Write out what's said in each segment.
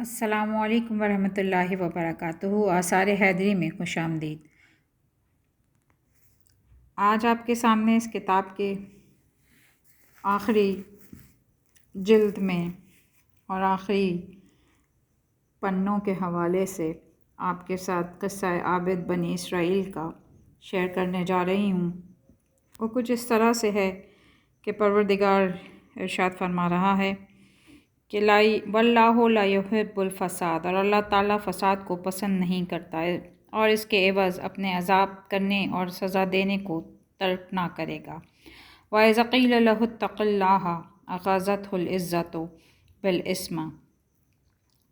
السلام علیکم ورحمۃ اللہ وبرکاتہ۔ آثار حیدری میں خوش آمدید۔ آج آپ کے سامنے اس کتاب کے آخری جلد میں اور آخری پنوں کے حوالے سے آپ کے ساتھ قصہ عابد بنی اسرائیل کا شیئر کرنے جا رہی ہوں۔ وہ کچھ اس طرح سے ہے کہ پروردگار ارشاد فرما رہا ہے کہ واللہ لا یحب الفساد، اور اللہ تعالیٰ فساد کو پسند نہیں کرتا ہے اور اس کے عوض اپنے عذاب کرنے اور سزا دینے کو ترک نہ کرے گا۔ وَإِذَا قِيلَ لَهُ اتَّقِ اللَّهَ أَخَذَتْهُ الْعِزَّةُ بِالْإِثْمِ،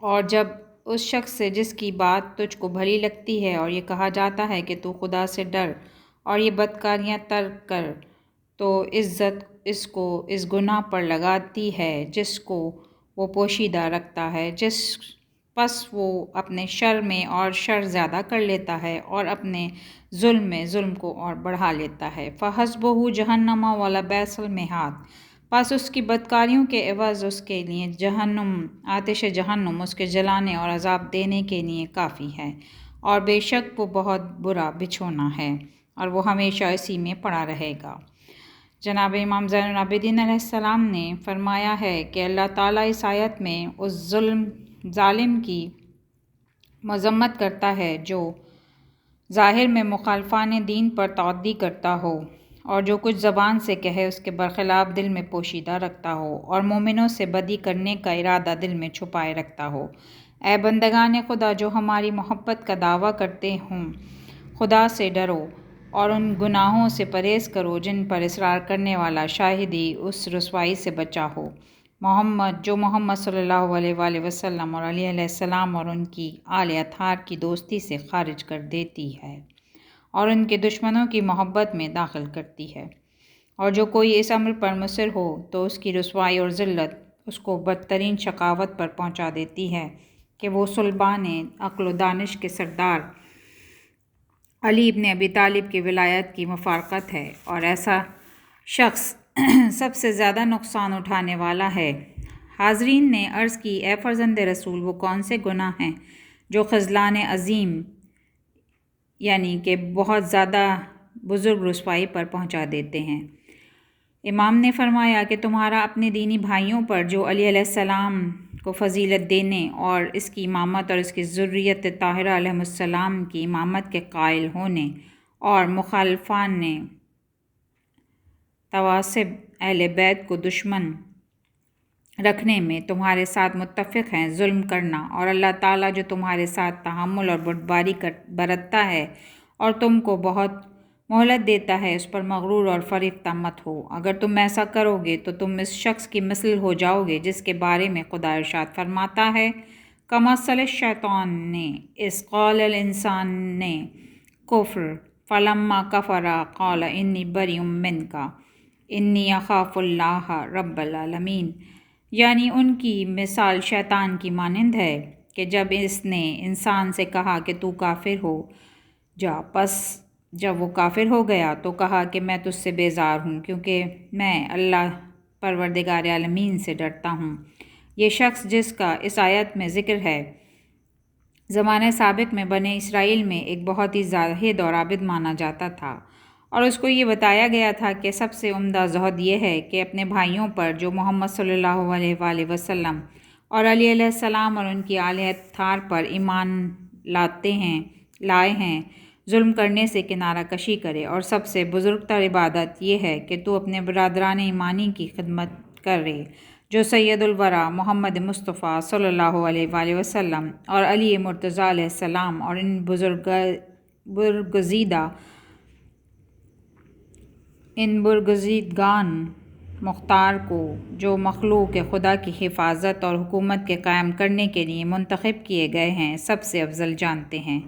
اور جب اس شخص سے جس کی بات تجھ کو بھلی لگتی ہے اور یہ کہا جاتا ہے کہ تو خدا سے ڈر اور یہ بدکاریاں ترک کر، تو عزت اس کو اس گناہ پر لگاتی ہے جس کو وہ پوشیدہ رکھتا ہے، پس وہ اپنے شر میں اور شر زیادہ کر لیتا ہے اور اپنے ظلم میں ظلم کو اور بڑھا لیتا ہے۔ فَحَسْبُهُ جَهَنَّمَ وَلَبِئْسَ الْمِہَادُ، پس اس کی بدکاریوں کے عوض اس کے لیے جہنم، آتش جہنم اس کے جلانے اور عذاب دینے کے لیے کافی ہے، اور بے شک وہ بہت برا بچھونا ہے اور وہ ہمیشہ اسی میں پڑا رہے گا۔ جناب امام زین العابدین علیہ السلام نے فرمایا ہے کہ اللہ تعالیٰ اس آیت میں اس ظالم کی مذمت کرتا ہے جو ظاہر میں مخالفان دین پر تعدی کرتا ہو اور جو کچھ زبان سے کہے اس کے برخلاف دل میں پوشیدہ رکھتا ہو اور مومنوں سے بدی کرنے کا ارادہ دل میں چھپائے رکھتا ہو۔ اے بندگان خدا جو ہماری محبت کا دعویٰ کرتے ہوں، خدا سے ڈرو اور ان گناہوں سے پرہیز کرو جن پر اصرار کرنے والا شاہدی اس رسوائی سے بچا ہو، جو محمد صلی اللہ علیہ وآلہ وسلم اور علی علیہ السلام اور ان کی آل اطہار کی دوستی سے خارج کر دیتی ہے اور ان کے دشمنوں کی محبت میں داخل کرتی ہے، اور جو کوئی اس امر پر مصر ہو تو اس کی رسوائی اور ذلت اس کو بدترین شقاوت پر پہنچا دیتی ہے کہ وہ صلبان عقل و دانش کے سردار علی ابن ابی طالب کی ولایت کی مفارقت ہے، اور ایسا شخص سب سے زیادہ نقصان اٹھانے والا ہے۔ حاضرین نے عرض کی، اے فرزند رسول، وہ کون سے گناہ ہیں جو خذلان عظیم یعنی کہ بہت زیادہ بزرگ رسوائی پر پہنچا دیتے ہیں؟ امام نے فرمایا کہ تمہارا اپنے دینی بھائیوں پر جو علی علیہ السلام کو فضیلت دینے اور اس کی امامت اور اس کی ذریت طاہرہ علیہ السلام کی امامت کے قائل ہونے اور مخالفان نے تواسب اہل بیت کو دشمن رکھنے میں تمہارے ساتھ متفق ہیں، ظلم کرنا، اور اللہ تعالیٰ جو تمہارے ساتھ تحمل اور بردباری برتتا ہے اور تم کو بہت مہلت دیتا ہے، اس پر مغرور اور فریفتہ مت ہو۔ اگر تم ایسا کرو گے تو تم اس شخص کی مثل ہو جاؤ گے جس کے بارے میں خدا ارشاد فرماتا ہے، کمثل الشیطان نے اذ قال الانسان کفر فلما کفر قال انی بری منک انی اخاف اللہ رب العالمین، یعنی ان کی مثال شیطان کی مانند ہے کہ جب اس نے انسان سے کہا کہ تو کافر ہو جا، پس جب وہ کافر ہو گیا تو کہا کہ میں تجھ سے بیزار ہوں کیونکہ میں اللہ پروردگار عالمین سے ڈرتا ہوں۔ یہ شخص جس کا اس آیت میں ذکر ہے، زمانے سابق میں بنی اسرائیل میں ایک بہت ہی زاہد اور عابد مانا جاتا تھا، اور اس کو یہ بتایا گیا تھا کہ سب سے عمدہ زہد یہ ہے کہ اپنے بھائیوں پر جو محمد صلی اللہ علیہ وآلہ وسلم اور علی علیہ السلام اور ان کی آل اطہار پر ایمان لائے ہیں، ظلم کرنے سے کنارہ کشی کرے، اور سب سے بزرگ تر عبادت یہ ہے کہ تو اپنے برادران ایمانی کی خدمت کرے جو سید الورا محمد مصطفیٰ صلی اللہ علیہ وآلہ وسلم اور علی مرتضیٰ علیہ السلام اور ان برگزیدگان مختار کو جو مخلوق خدا کی حفاظت اور حکومت کے قائم کرنے کے لیے منتخب کیے گئے ہیں سب سے افضل جانتے ہیں،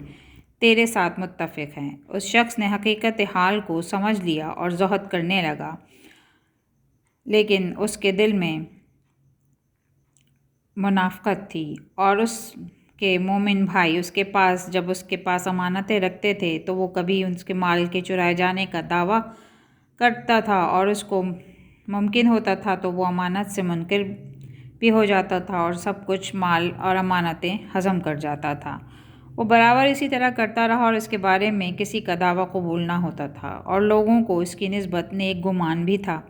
تیرے ساتھ متفق ہیں۔ اس شخص نے حقیقت حال کو سمجھ لیا اور زہد کرنے لگا، لیکن اس کے دل میں منافقت تھی، اور اس کے مومن بھائی اس کے پاس جب اس کے پاس امانتیں رکھتے تھے تو وہ کبھی اس کے مال کے چرائے جانے کا دعویٰ کرتا تھا، اور اس کو ممکن ہوتا تھا تو وہ امانت سے منکر بھی ہو جاتا تھا اور سب کچھ مال اور امانتیں ہضم کر جاتا تھا۔ وہ برابر اسی طرح کرتا رہا اور اس کے بارے میں کسی کا دعویٰ قبول نہ ہوتا تھا، اور لوگوں کو اس کی نسبت نیک گمان بھی تھا،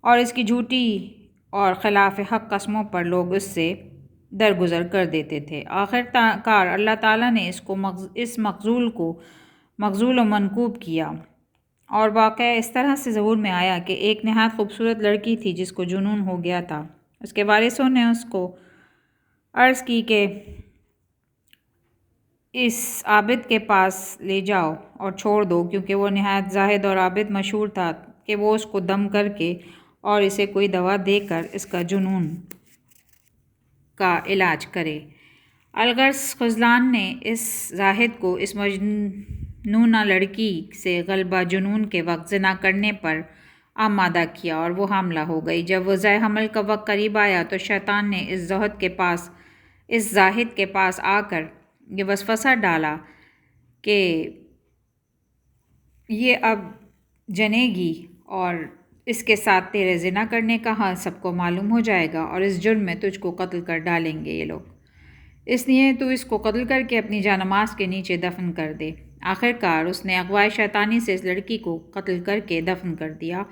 اور اس کی جھوٹی اور خلاف حق قسموں پر لوگ اس سے درگزر کر دیتے تھے۔ آخر کار اللہ تعالیٰ نے اس مخذول و منکوب کیا، اور واقعہ اس طرح سے ظہور میں آیا کہ ایک نہایت خوبصورت لڑکی تھی جس کو جنون ہو گیا تھا۔ اس کے وارثوں نے اس کو عرض کی کہ اس عابد کے پاس لے جاؤ اور چھوڑ دو، کیونکہ وہ نہایت زاہد اور عابد مشہور تھا، کہ وہ اس کو دم کر کے اور اسے کوئی دوا دے کر اس کا جنون کا علاج کرے۔ الغرض خذلان نے اس زاہد کو اس مجنونہ لڑکی سے غلبہ جنون کے وقت زنا کرنے پر آمادہ کیا، اور وہ حاملہ ہو گئی۔ جب وضع حمل کا وقت قریب آیا تو شیطان نے اس زاہد کے پاس آ کر یہ وسوسہ ڈالا کہ یہ اب جنے گی اور اس کے ساتھ تیرے زنا کرنے کا حال سب کو معلوم ہو جائے گا، اور اس جرم میں تجھ کو قتل کر ڈالیں گے یہ لوگ، اس لیے تو اس کو قتل کر کے اپنی جانماز کے نیچے دفن کر دے۔ آخر کار اس نے اغوائے شیطانی سے اس لڑکی کو قتل کر کے دفن کر دیا،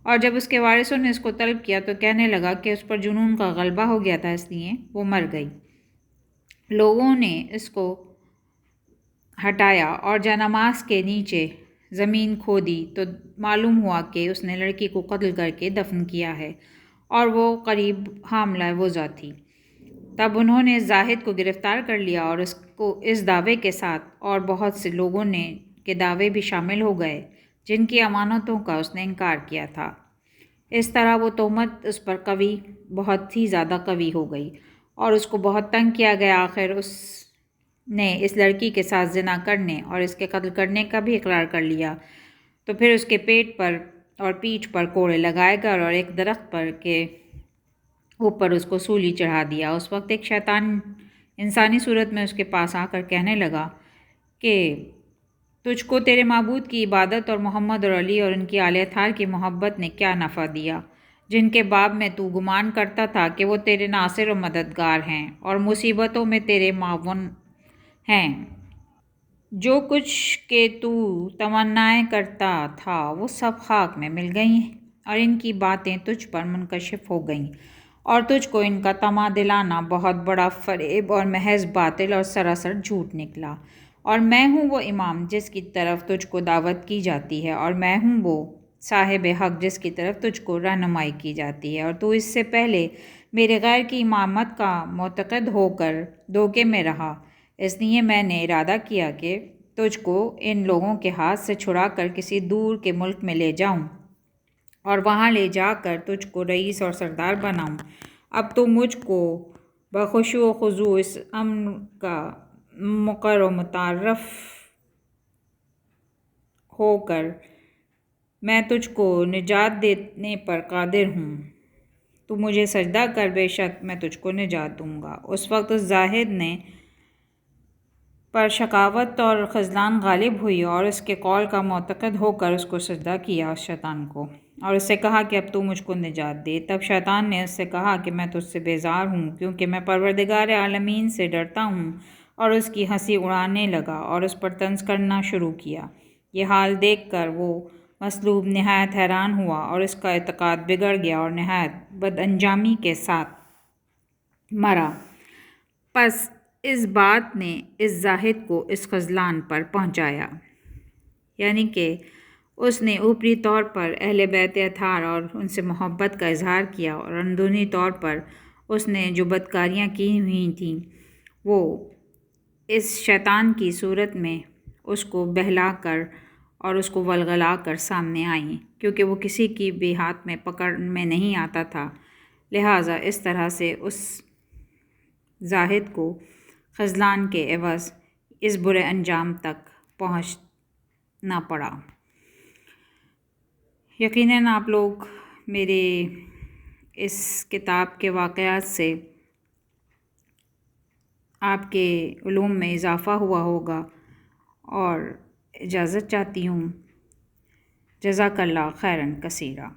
اور جب اس کے وارثوں نے اس کو طلب کیا تو کہنے لگا کہ اس پر جنون کا غلبہ ہو گیا تھا، اس لیے وہ مر گئی۔ لوگوں نے اس کو ہٹایا اور جانماز کے نیچے زمین کھودی تو معلوم ہوا کہ اس نے لڑکی کو قتل کر کے دفن کیا ہے، اور وہ قریب حاملہ وضع تھی۔ تب انہوں نے زاہد کو گرفتار کر لیا، اور اس کو اس دعوے کے ساتھ اور بہت سے لوگوں کے دعوے بھی شامل ہو گئے جن کی امانتوں کا اس نے انکار کیا تھا۔ اس طرح وہ تہمت اس پر بہت ہی زیادہ قوی ہو گئی، اور اس کو بہت تنگ کیا گیا۔ آخر اس نے اس لڑکی کے ساتھ زنا کرنے اور اس کے قتل کرنے کا بھی اقرار کر لیا، تو پھر اس کے پیٹ پر اور پیٹھ پر کوڑے لگائے گئے اور ایک درخت پر کے اوپر اس کو سولی چڑھا دیا۔ اس وقت ایک شیطان انسانی صورت میں اس کے پاس آ کر کہنے لگا کہ تجھ کو تیرے معبود کی عبادت اور محمد اور علی اور ان کی آل اطہار کی محبت نے کیا نفع دیا، جن کے باب میں تو گمان کرتا تھا کہ وہ تیرے ناصر و مددگار ہیں اور مصیبتوں میں تیرے معاون ہیں۔ جو کچھ کہ تو تمنائیں کرتا تھا وہ سب خاک میں مل گئی ہیں، اور ان کی باتیں تجھ پر منکشف ہو گئیں، اور تجھ کو ان کا طمع دلانا بہت بڑا فریب اور محض باطل اور سراسر جھوٹ نکلا۔ اور میں ہوں وہ امام جس کی طرف تجھ کو دعوت کی جاتی ہے، اور میں ہوں وہ صاحب حق جس کی طرف تجھ کو رہنمائی کی جاتی ہے، اور تو اس سے پہلے میرے غیر کی امامت کا معتقد ہو کر دھوکے میں رہا، اس لیے میں نے ارادہ کیا کہ تجھ کو ان لوگوں کے ہاتھ سے چھڑا کر کسی دور کے ملک میں لے جاؤں اور وہاں لے جا کر تجھ کو رئیس اور سردار بناؤں۔ اب تو مجھ کو بخشوع و خضوع اس امر کا مقر و متعارف ہو کر میں تجھ کو نجات دینے پر قادر ہوں، تو مجھے سجدہ کر، بے شک میں تجھ کو نجات دوں گا۔ اس وقت اس زاہد نے پر شقاوت اور خذلان غالب ہوئی، اور اس کے قول کا معتقد ہو کر اس کو سجدہ کیا، اس شیطان کو، اور اس سے کہا کہ اب تو مجھ کو نجات دے۔ تب شیطان نے اس سے کہا کہ میں تجھ سے بیزار ہوں، کیونکہ میں پروردگار عالمین سے ڈرتا ہوں، اور اس کی ہنسی اڑانے لگا اور اس پر طنز کرنا شروع کیا۔ یہ حال دیکھ کر وہ مصلوب نہایت حیران ہوا، اور اس کا اعتقاد بگڑ گیا اور نہایت بد انجامی کے ساتھ مرا۔ پس اس بات نے اس زاہد کو اس خذلان پر پہنچایا، یعنی کہ اس نے اوپری طور پر اہل بیت اطہار اور ان سے محبت کا اظہار کیا، اور اندرونی طور پر اس نے جو بدکاریاں کی ہوئی تھیں وہ اس شیطان کی صورت میں اس کو بہلا کر اور اس کو ولگلا کر سامنے آئیں، کیونکہ وہ کسی کی بھی ہاتھ میں پکڑ میں نہیں آتا تھا، لہٰذا اس طرح سے اس زاہد کو خذلان کے عوض اس برے انجام تک پہنچنا پڑا۔ یقیناً آپ لوگ میرے اس کتاب کے واقعات سے آپ کے علوم میں اضافہ ہوا ہوگا، اور اجازت چاہتی ہوں۔ جزاک اللہ خیراً کثیرا۔